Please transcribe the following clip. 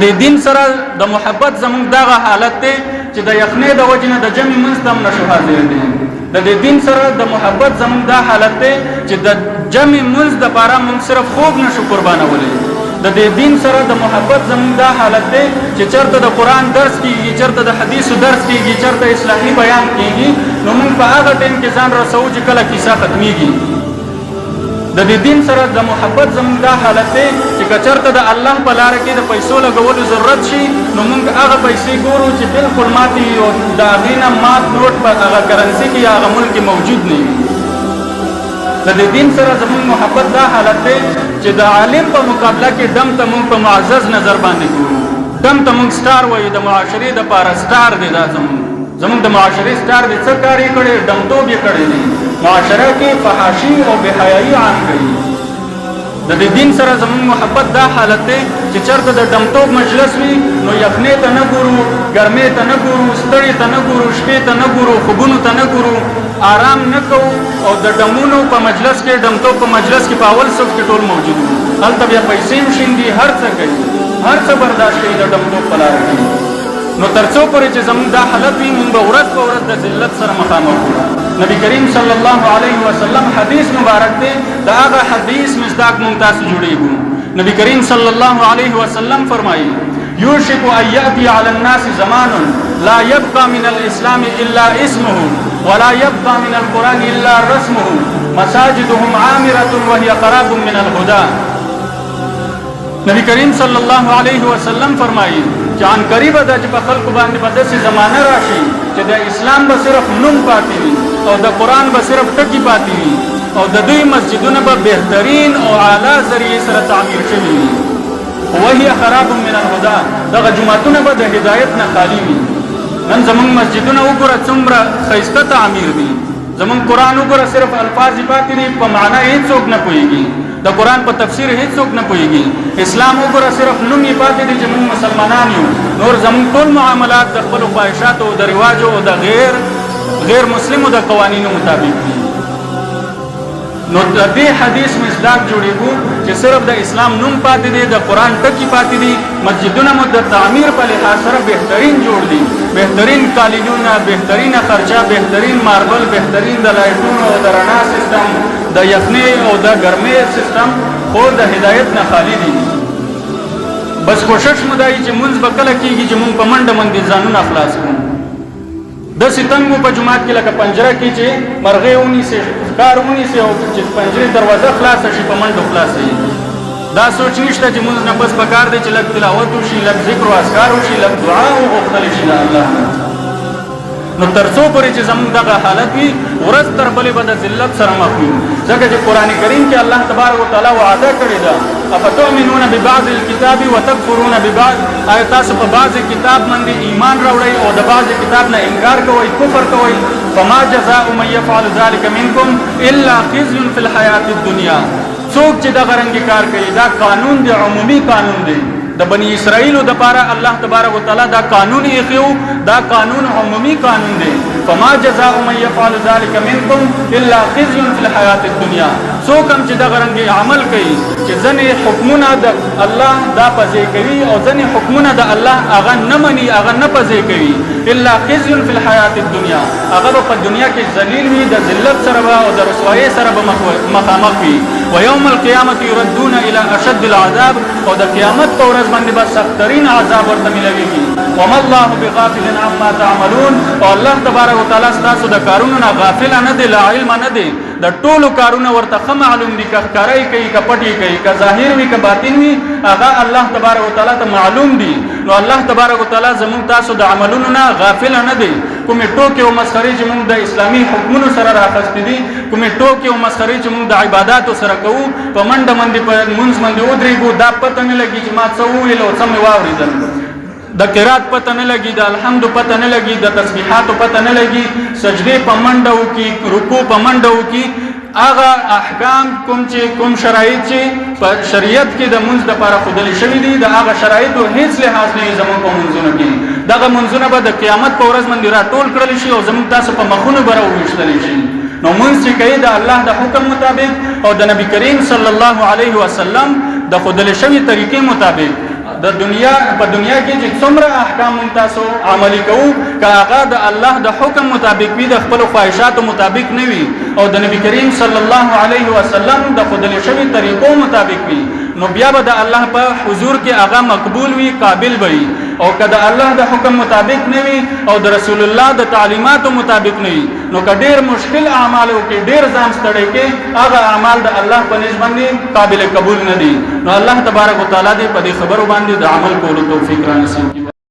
د دین سره د محبت زموږ دغه حالت دی چې د یخنۍ د وجې نه د جمع منځ ته هم نشو حاضرېدی. د دین سره د محبت زموږ دا حالت دی چې د جمع منځ دپاره موږ صرف خوب نشو قربانولی. د دین سره د محبت زموږ دا حالت دی چې چېرته د قرآن درس کېږي، چېرته د حدیثو درس کېږي، چېرته اصلاحي بیان کېږي، نو موږ په هغه ټایم کې ځان رسوو چې کله کیسه ختمیږي. د دین سره د محبت زموږ دا حالت دی چې که چېرته د الله په لاره کې د پیسو لګولو ضرورت شي، نو موږ هغه پیسې ګورو چې بلکل ماتې وي او د هغې نه مات نوټ په هغه کرنسي کې یا هغه ملک کې موجود نه وي. د دین سره زموږ محبت دا حالت دی چې د عالم په مقابله کې دم ته موږ په معزز نظر باندې ګورو. دم ته موږ سټار وایو، د معاشرې دپاره سټار دی. دا زموږ د معاشرې سټار دی. څه کار یې کړی؟ دمتوب یې کړی دی. معاشره کې فحاشي او بحیایي عام کړي. د دین سره زموږ محبت دا حالت دی چې چېرته د دمتوب مجلس وي، نو یخنۍ ته نه ګورو، ګرمۍ ته نه ګورو، ستړي ته نه ګورو، شپې ته نه ګورو، خوبونو ته نه ګورو، آرام نه کوو. او د ډمونو په مجلس کې، دمتوب په مجلس کې په اول صف کې ټول موجود وو. هلته بیا پیسې هم شیندي، هر څه کوي، هر څه برداشت کوي د دمتوب په لاره کې. نو تر څو پورې چې زموږ دا حالت وي، موږ به ورځ په ورځ د ذلت سره مخامخ وو. نبی کریم صلی الله علیه وسلم حدیث مبارک دی، دا هغه حدیث مصداق مونږ تاسو جوړیږو. نبی کریم صلی الله علیه وسلم فرمایي: یوشک ان یأتی علی الناس زمان لا یبقى من الاسلام الا اسمه ولا یبقى من القرآن الا رسمه مساجدهم عامرة وهي خراب من الهدى. نبی کریم صلی الله علیه وسلم فرمایي چې ان قریب ده چې په خلکو باندې به داسې زمانه راشي چې د اسلام به صرف نوم پاتې وي او د قرآن به صرف ټکي پاتې وي او د دوی مسجدونه به بهترین او اعلی ذریعې سره تعمیر شوي وي. وهي خراب من الهدى، دغه جوماتونه به د هدایت نه خالي وي. نن زموږ مسجدونه وګوره څومره ښایسته تعمیر دي. زموږ قرآن وګوره صرف الفاظ پاتې دي، په معنا هېڅوک نه پوهېږي. د قرآن په تفسیر هېڅوک نه پوهېږي. اسلام وګوره صرف نوم یې پاتې دی چې موږ مسلمانان یو. نور زموږ ټول معاملات د خپلو خواهشاتو او د رواجو او د غیر مسلمو د قوانینو مطابق دي. نو د دې حدیث مصداق جوړېږو چې صرف د اسلام نوم پاتې دی، د قرآن ټکي پاتې دي. مسجدونه مو د تعمیر په لحاظ سره بهترین جوړ دي، بهترین کالیدونه، بهترینه خرچه، بهترین ماربل، بهترین د لایټونو او د رڼا سیستم، د یخنۍ او د ګرمۍ سیستم، خو د هدایت نه خالی دي. بس کوشش مو دا چې مونځ به کله کېږي چې مونږ په منډه منډې ځانونه خلاص کړو. داسې تنګ مو په جومات کې لکه پنجره کې چې مرغۍ ونیسي، ښکار ونیسي او چې پنجرې دروازه خلاصه شي په منډو خلاصه وي. دا سوچ نشته چې مونځ نه بس پکار دی چې لږ تلاوت وشي، لږ ذکر و اذکار وشي، لږ دعا وغوښتلی شي د الله نه. نو تر څو پورې چې زموږ دغه حالت وي، ورځ تر بلې به د ذلت سره مخ وي. ځکه چې قرآن کریم کې الله تبارک وتعالی وعده کړې ده: افتؤمنون ببعض الکتاب وتکفرون ببعض. آیا تاسو په بعض کتاب باندې ایمان راوړئ او د بعض کتاب نه انکار کوئ، کفر کوئ؟ فما جزاء من یفعل ذلک منکم الا خزي فی الحیاة الدنیا. څوک چې دغه رنګې کار کوي، دا قانون دی، عمومي قانون دی. د بنی اسرائیلو دپاره الله تبارک وتعالی دا قانون ایښی و، دا قانون عمومي قانون دی. فما جزاء من یفعل ذلک منکم الا خزي فی الحیاة الدنیا. څوک هم چې دغه رنګې عمل کوي چې ځینې حکمونه د الله دا پځې کوي او ځینې حکمونه د الله هغه نه مني، هغه نه پځې کوي، الا خزي فی الحیاة الدنیا، هغه به په دنیا کې ذلیل وي، د ذلت سره به او د رسوایۍ سره به مخامخ وي. ویوم القیامة یردون الی اشد العذاب، او د قیامت په ورځ باندې به سختترین عذاب ورته ملویږي. وما الله بغافل عما تعملون، او الله تبارک وتعالی ستاسو د کارونو نه غافل نه دی، لا علم نه دی. د ټولو کارونه ورته ښه معلوم دي، که ښکاری کوي، که پټي کوي، که ظاهر وي، که باطن وي، هغه الله تبارک وتعالی ته معلوم دي. نو الله تبارک وتعالی زموږ تاسو د عملونو نه غافل نه دی. کومې ټوکې او مسخرې چې موږ د اسلامي حکمونو سره راخستې دي، کومې ټوکې او مسخرې چې موږ د عباداتو سره کوو، په منډه باندې په مونځ باندې ودرېږو، دا پته نه لګي چې ما څه وویل او څه مې واورېدل. د قرات پته نه لګي، د الحمد پته نه لګي، د تسبیحاتو پته نه لګي، سجدې په منډه وکړي، رکوع په منډه وکړي. هغه احکام کوم شرایط چې په شریعت کې د مونځ دپاره ښودلي شوي دي، د هغه شرایطو هېڅ لحاظ نه وي زموږ په مونځونو کې. دغه مونځونه به د قیامت په ورځ باندې راټول کړلی شي او زموږ تاسو په مخونو به راوویشتلی شي. نو مونځ چې کوي د الله د حکم مطابق او د نبی کریم صلی الله علیه وسلم د ښودلې شوي طریقې مطابق، د دنیا په دنیا کې چې څومره احکام تاسو عملي کوو که هغه د الله د حکم مطابق وي د خپل خواهشاتو مطابق نه وي او د نبی کریم صلی الله علیه وسلم د خودل شوی طریقو مطابق وي نو بیا به د الله په حضور کې هغه مقبول وي قابل وي او که د الله د حکم مطابق نه وي او د رسول الله د تعلیماتو مطابق نه وي نو که ډیر مشکل اعمال او کې ډیر ځان ستړی کې هغه اعمال د الله په نسبت باندې قابل قبول نه دي نو الله تبارک وتعالى دې په دې خبرو باندې د عمل کولو توفیق را نصیب کړي